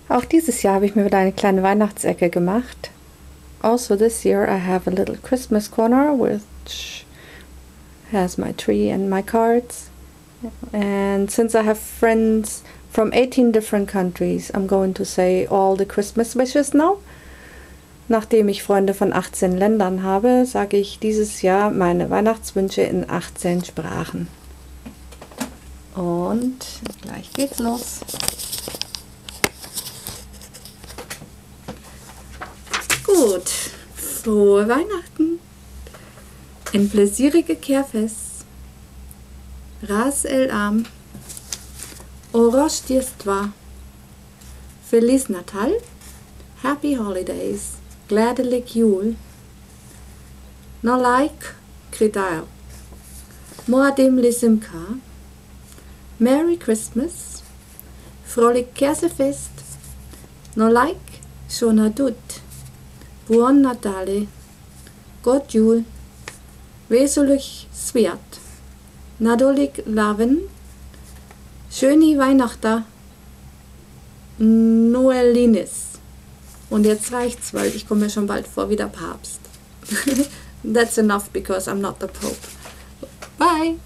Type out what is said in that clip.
Auch dieses Jahr habe ich mir wieder eine kleine Weihnachtsecke gemacht. Also this year I have a little Christmas corner which has my tree and my cards. And since I have friends from 18 different countries, I'm going to say all the Christmas wishes now. Nachdem ich Freunde von 18 Ländern habe, sage ich dieses Jahr meine Weihnachtswünsche in 18 Sprachen. Und gleich geht's los. Gut, frohe Weihnachten, ein plezierige Kerfest, Ras el Am, o Rождества, Feliz Natal, Happy Holidays, gladelijk jul, no like Kridao, Moadim Lisimka, Merry Christmas, Fröhlich Kersefest, no like Shonadut, Buon Natale, God jul, Wesolich Sviat, Nadolig Laven, Schöni Weihnachter, Noelinis. Und jetzt reicht's, weil ich komme mir schon bald vor wie der Papst. That's enough because I'm not the Pope. Bye!